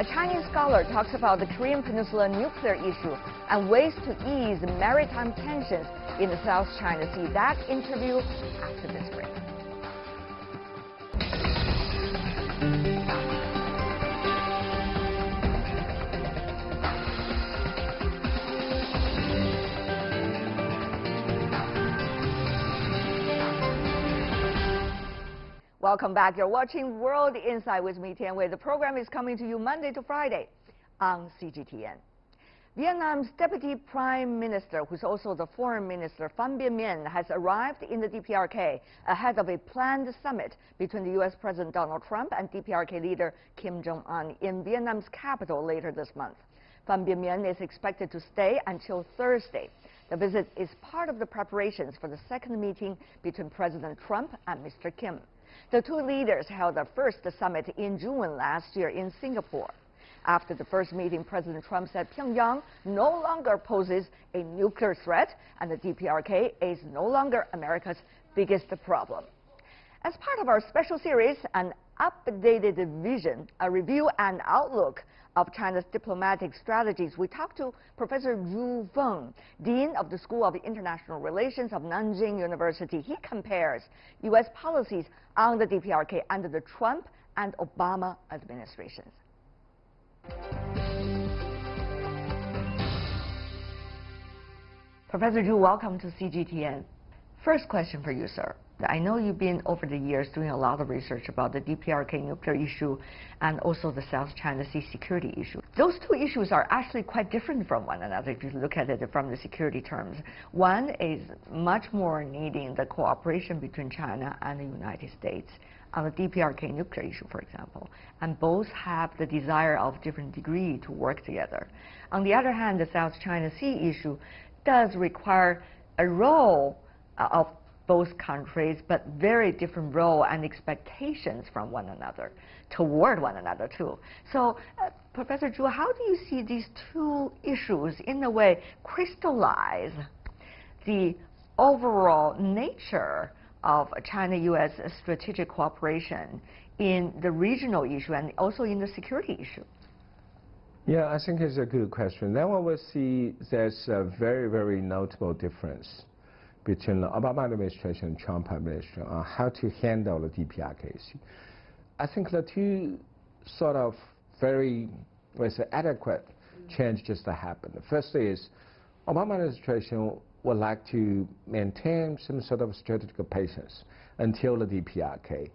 A Chinese scholar talks about the Korean Peninsula nuclear issue and ways to ease maritime tensions in the South China Sea. That interview after this break. Welcome back. You're watching World Insight with me, Tian Wei. The program is coming to you Monday to Friday on CGTN. Vietnam's Deputy Prime Minister, who's also the Foreign Minister, Pham has arrived in the DPRK ahead of a planned summit between the U.S. President Donald Trump and DPRK leader Kim Jong Un in Vietnam's capital later this month. Pham is expected to stay until Thursday. The visit is part of the preparations for the second meeting between President Trump and Mr. Kim. The two leaders held their first summit in June last year in Singapore. After the first meeting, President Trump said Pyongyang no longer poses a nuclear threat and the DPRK is no longer America's biggest problem. As part of our special series, an updated vision, a review and outlook of China's diplomatic strategies, we talked to Professor Zhu Feng, Dean of the School of International Relations of Nanjing University. He compares U.S. policies on the DPRK under the Trump and Obama administrations. Professor Zhu, welcome to CGTN. First question for you, sir. I know you've been, over the years, doing a lot of research about the DPRK nuclear issue and also the South China Sea security issue. Those two issues are actually quite different from one another if you look at it from the security terms. One is much more needing the cooperation between China and the United States on the DPRK nuclear issue, for example, and both have the desire of different degree to work together. On the other hand, the South China Sea issue does require a role of both countries, but very different role and expectations from one another, toward one another too. So, Professor Zhu, how do you see these two issues in a way crystallize the overall nature of China-U.S. strategic cooperation in the regional issue and also in the security issue? Yeah, I think it's a good question. Then we will see there's a very, very notable difference between the Obama administration and Trump administration on how to handle the DPRK issue. I think the two sort of very, let's say, adequate change just happened. The first is Obama administration would like to maintain some sort of strategic patience until the DPRK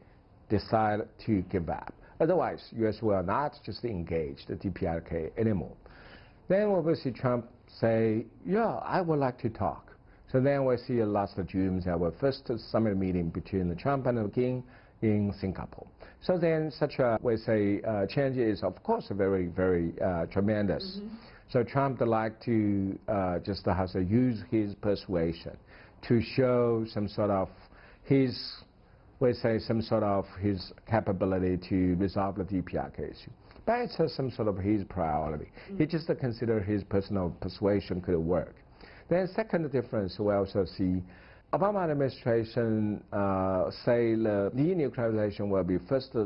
decide to give up. Otherwise, U.S. will not just engage the DPRK anymore. Then we will see Trump say, yeah, I would like to talk. So then we see last June there was first summit meeting between the Trump and the Kim in Singapore. So then such a, we say, change is of course very, very tremendous. So Trump would like to just have to use his persuasion to show some sort of his, we say, some sort of his capability to resolve the DPRK issue. But it's some sort of his priority. He just consider his personal persuasion could work. Then second difference, we also see Obama administration say the denuclearization will be first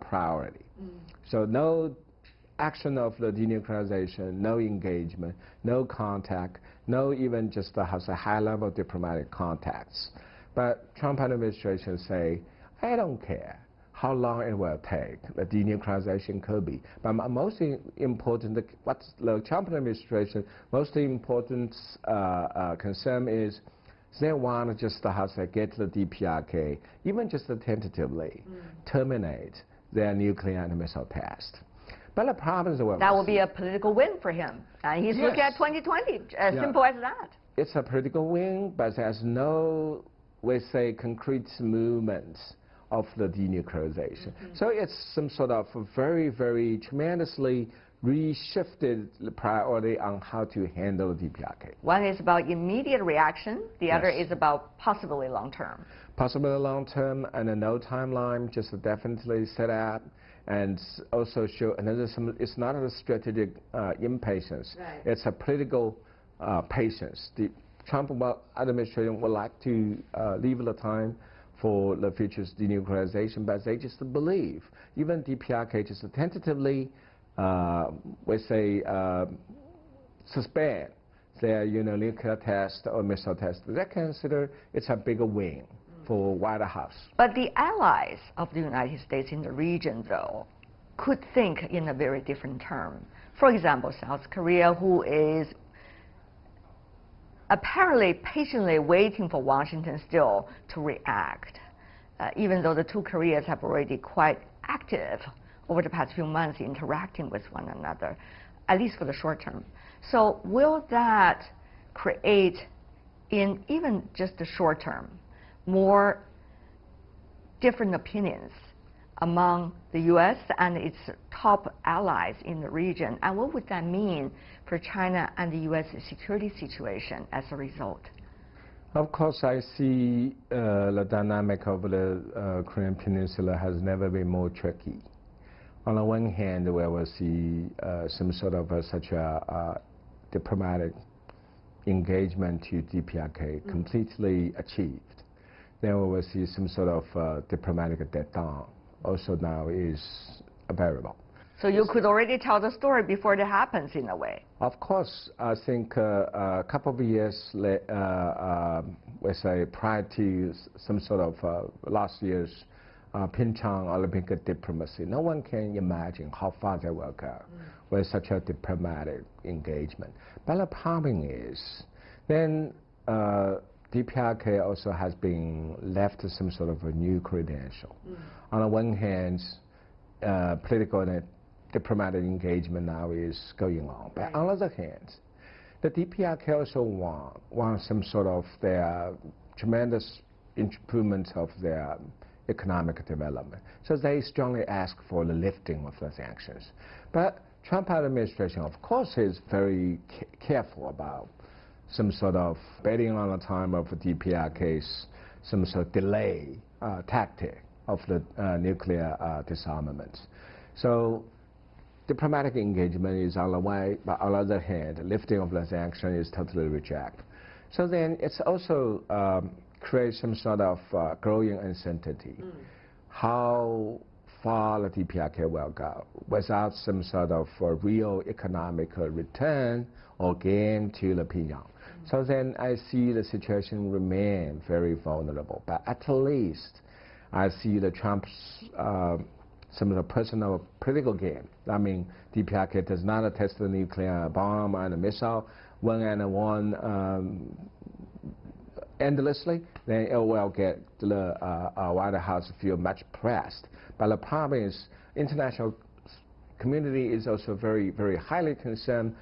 priority. So no action of the denuclearization, no engagement, no contact, no even just has a high-level diplomatic contacts. But Trump administration say, I don't care how long it will take, the denuclearization could be. But most important, what's the Trump administration most important concern is they want to just have to get the DPRK, even just tentatively, terminate their nuclear and missile test. But the problem is that will be a political win for him. And he's looking at 2020, as simple as that. It's a political win, but there's no, we say, concrete movements of the denuclearization. So it's some sort of a very, very tremendously reshifted priority on how to handle the DPRK. One is about immediate reaction, the other is about possibly long-term. Possibly long-term and no timeline, just definitely set up and also show another, it's not a strategic impatience, it's a political patience. The Trump administration would like to leave the time for the future denuclearization, but they just believe, even DPRK just tentatively we say, suspend their nuclear test or missile test, they consider it's a bigger win for White House. But the allies of the United States in the region, though, could think in a very different term. For example, South Korea, who is apparently patiently waiting for Washington still to react, even though the two Koreas have already quite active over the past few months interacting with one another, at least for the short term. So will that create, in even just the short term, more different opinions among the U.S. and its top allies in the region? And what would that mean for China and the U.S. security situation as a result? Of course, I see the dynamic of the Korean Peninsula has never been more tricky. On the one hand, we will see some sort of such a diplomatic engagement to DPRK completely achieved. Then we will see some sort of diplomatic deadline also now is available. So you could already tell the story before it happens in a way. Of course, I think a couple of years, we say prior to some sort of last year's Pyeongchang Olympic diplomacy, no one can imagine how far they will go with such a diplomatic engagement. But the problem is, then DPRK also has been left some sort of a new credential. On the one hand, political and diplomatic engagement now is going on. But on the other hand, the DPRK also want some sort of their tremendous improvement of their economic development. So they strongly ask for the lifting of the sanctions. But Trump administration, of course, is very careful about some sort of betting on the time of DPRK's some sort of delay tactic of the nuclear disarmament. So diplomatic engagement is on the way, but on the other hand, lifting of the sanction is totally rejected. So then it's also creates some sort of growing uncertainty. How far the DPRK will go without some sort of real economic return or gain to the Pyongyang. So then I see the situation remain very vulnerable. But at least I see the Trump's some of the personal political gain. I mean, DPRK does not test the nuclear bomb and a missile one and one endlessly, then it will get the White House feel much pressed. But the problem is, international community is also very, very highly concerned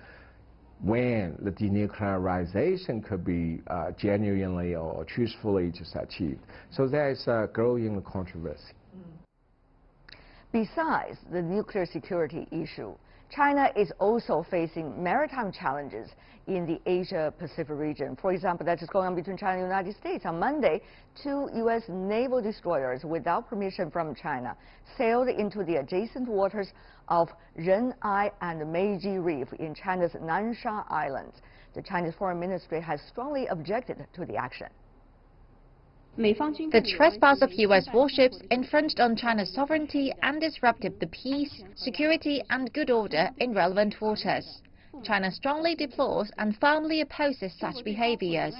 when the denuclearization could be genuinely or truthfully just achieved. So there is a growing controversy. Besides the nuclear security issue, China is also facing maritime challenges in the Asia-Pacific region. For example, that is going on between China and the United States. On Monday, 2 U.S. naval destroyers, without permission from China, sailed into the adjacent waters of Ren'ai and Meiji Reef in China's Nansha Islands. The Chinese Foreign Ministry has strongly objected to the action. The trespass of U.S. warships infringed on China's sovereignty and disrupted the peace, security and good order in relevant waters. China strongly deplores and firmly opposes such behaviors.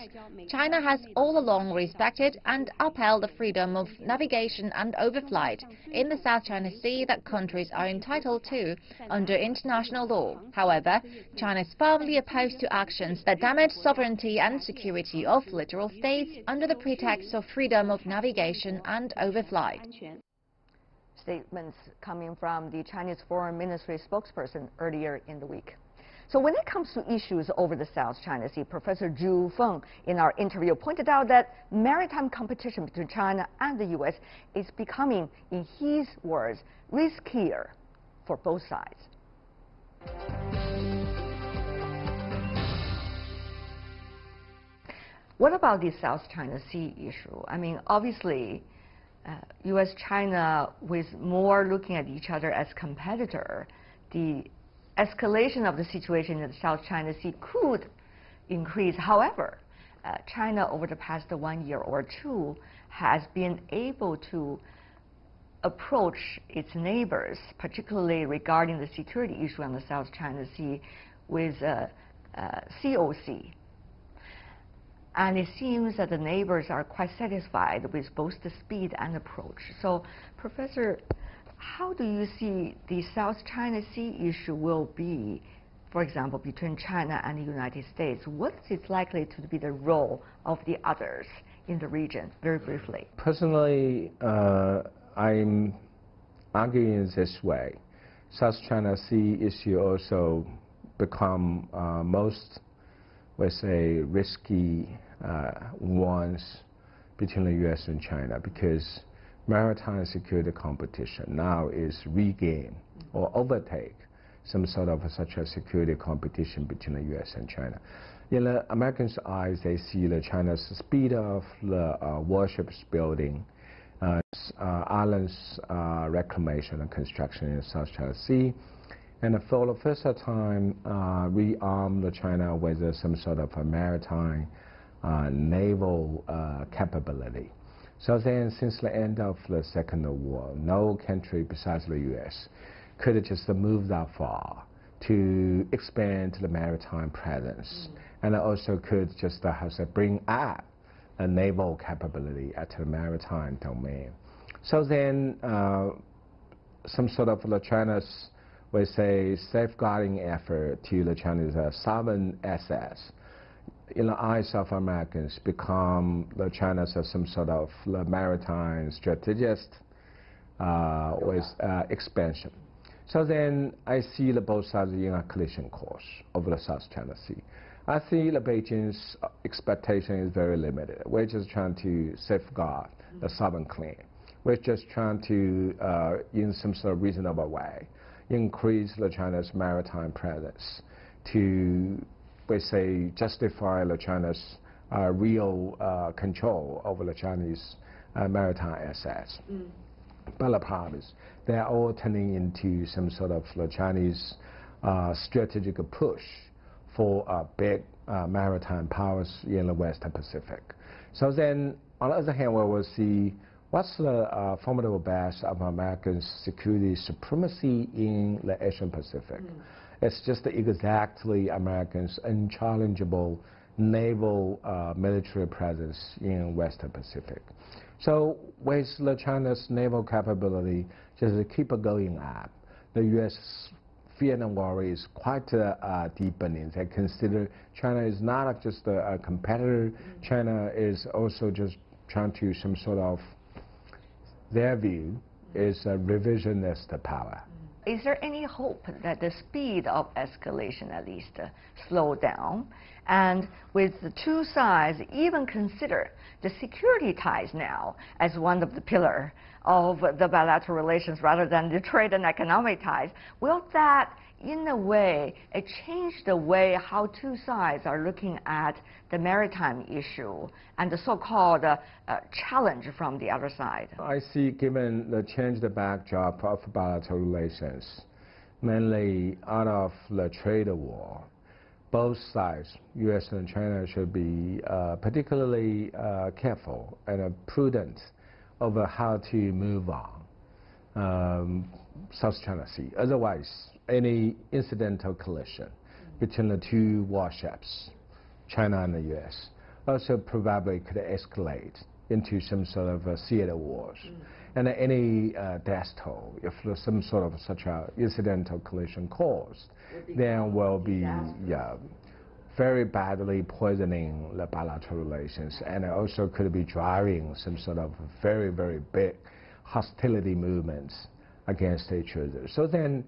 China has all along respected and upheld the freedom of navigation and overflight in the South China Sea that countries are entitled to under international law. However, China is firmly opposed to actions that damage sovereignty and security of littoral states under the pretext of freedom of navigation and overflight. Statements coming from the Chinese Foreign Ministry spokesperson earlier in the week. So when it comes to issues over the South China Sea, Professor Zhu Feng in our interview pointed out that maritime competition between China and the U.S. is becoming, in his words, riskier for both sides. What about the South China Sea issue? I mean, obviously, U.S.-China with more looking at each other as competitor, the escalation of the situation in the South China Sea could increase. However, China over the past 1 year or two has been able to approach its neighbors, particularly regarding the security issue on the South China Sea, with COC. And it seems that the neighbors are quite satisfied with both the speed and approach. So, Professor, how do you see the South China Sea issue will be, for example, between China and the United States? What is likely to be the role of the others in the region, very briefly? Personally, I'm arguing this way. South China Sea issue also become most, let's say, risky ones between the U.S. and China, because maritime security competition now is regain or overtake some sort of such a security competition between the U.S. and China. In the Americans' eyes, they see the China's speed of the warships building, islands reclamation and construction in the South China Sea, and for the first time rearm the China with some sort of a maritime naval capability. So then, since the end of the Second World War, no country besides the U.S. could just move that far to expand the maritime presence, and also could just bring up a naval capability at the maritime domain. So then, some sort of China's, we say, safeguarding effort to the Chinese sovereign assets, in the eyes of Americans, become the China's some sort of maritime strategist with expansion. So then I see the both sides in a collision course over the South China Sea. I see the Beijing's expectation is very limited. We're just trying to safeguard the sovereign claim. We're just trying to, in some sort of reasonable way, increase the China's maritime presence to, we say, justify the China's real control over the Chinese maritime assets. But the problem is they're all turning into some sort of the Chinese strategic push for big maritime powers in the Western Pacific. So then, on the other hand, we will see what's the formidable base of American security supremacy in the Asian Pacific. It's just exactly Americans' unchallengeable naval military presence in Western Pacific. So with the China's naval capability just keep going up, the U.S. fear and worry is quite deepening. They consider China is not just a competitor. China is also just trying to some sort of, their view is a revisionist power. Is there any hope that the speed of escalation at least slow down, and with the two sides even consider the security ties now as one of the pillars of the bilateral relations rather than the trade and economic ties? Will that, in a way, change the way how two sides are looking at the maritime issue and the so-called challenge from the other side? I see, given the changed backdrop of bilateral relations, mainly out of the trade war, both sides, U.S. and China, should be particularly careful and prudent over how to move on South China Sea. Otherwise, any incidental collision between the two warships, China and the U.S., also probably could escalate into some sort of theater wars. And any death toll, if there's some sort of such a incidental collision caused, then will be very badly poisoning the bilateral relations, and it also could be driving some sort of very, very big hostility movements against each other. So then,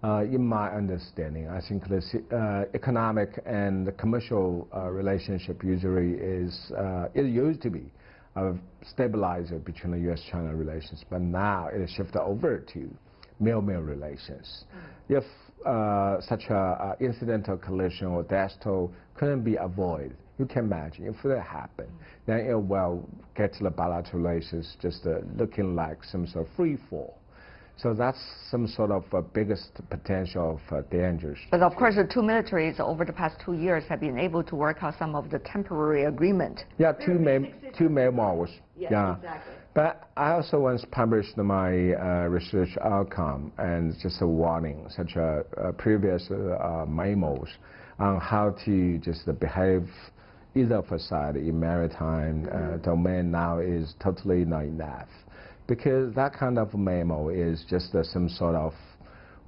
in my understanding, I think the economic and the commercial relationship usually it used to be a stabilizer between the U.S.-China relations, but now it has shifted over to mil-mil relations. If such a incidental collision or death toll couldn't be avoided, you can imagine if that happened, then it will get to the bilateral relations just looking like some sort of free fall. So that's some sort of biggest potential of dangers. But of course, the two militaries over the past 2 years have been able to work out some of the temporary agreement. Yeah, two memos. Yes, exactly. But I also once published my research outcome and just a warning, such a previous memos on how to just behave either of a side in maritime domain now is totally not enough. Because that kind of memo is just some sort of,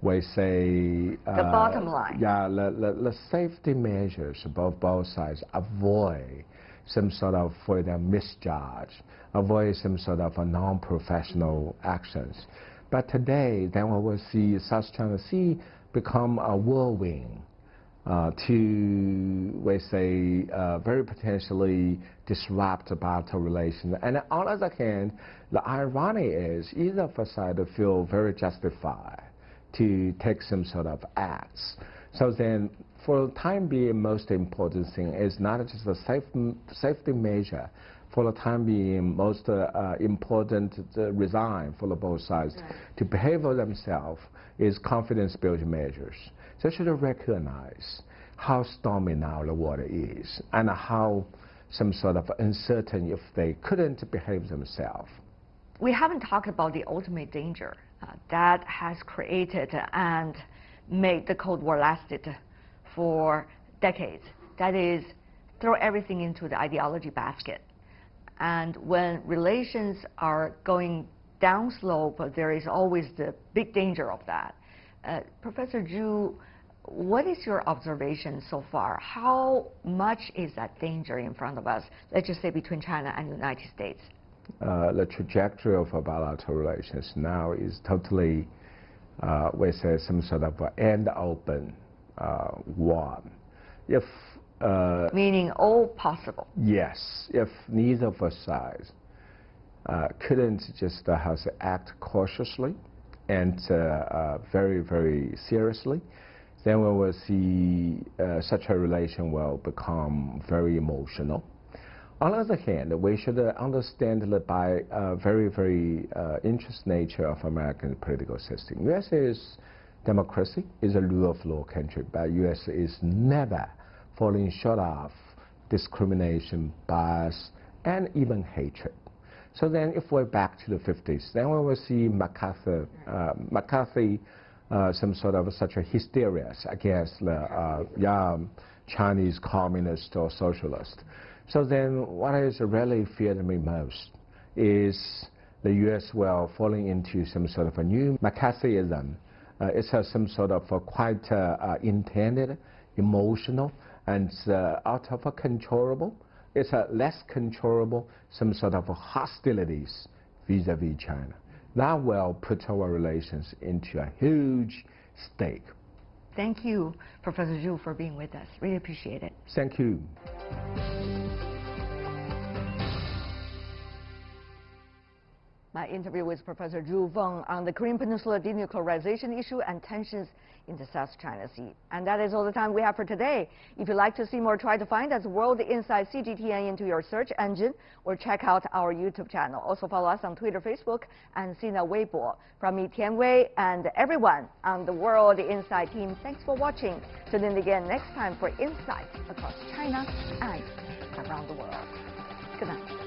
we say... the bottom line. Yeah, the safety measures above both sides avoid some sort of further misjudge, avoid some sort of a non-professional actions. But today, then we will see South China Sea become a whirlwind to, we say, very potentially disrupt bilateral relations. And on the other hand, the irony is either side feel very justified to take some sort of acts. So then, for the time being, most important thing is not just a safety measure. For the time being, most important resign for the both sides to behave themselves is confidence-building measures. They should recognize how stormy now the water is and how some sort of uncertain if they couldn't behave themselves. We haven't talked about the ultimate danger that has created and made the Cold War lasted for decades. That is, throw everything into the ideology basket. And when relations are going downslope, there is always the big danger of that. Professor Zhu, what is your observation so far? How much is that danger in front of us, let's just say between China and the United States? The trajectory of our bilateral relations now is totally, we say, some sort of end open one. If meaning all possible. Yes, if neither of us sides couldn't just act cautiously and very, very seriously, then we will see such a relation will become very emotional. On the other hand, we should understand that by very, very interest nature of American political system. U.S. is democracy, is a rule of law country, but U.S. is never falling short of discrimination, bias, and even hatred. So then if we're back to the 50s, then we will see McCarthy some sort of such a hysteria against the young Chinese communist or socialist. So then what is really feared me most is the U.S. will falling into some sort of a new McCarthyism. It's some sort of a quite intended, emotional, and out of a controllable. It's a less controllable, some sort of hostilities vis-a-vis China. That will put our relations into a huge stake. Thank you, Professor Zhu, for being with us. Really appreciate it. Thank you. My interview with Professor Zhu Feng on the Korean Peninsula denuclearization issue and tensions in the South China Sea. And that is all the time we have for today. If you'd like to see more, try to find us World Inside CGTN into your search engine or check out our YouTube channel. Also follow us on Twitter, Facebook, and Sina Weibo. From me, Tian Wei, and everyone on the World Inside team, thanks for watching. Tune in again next time for insights across China and around the world. Good night.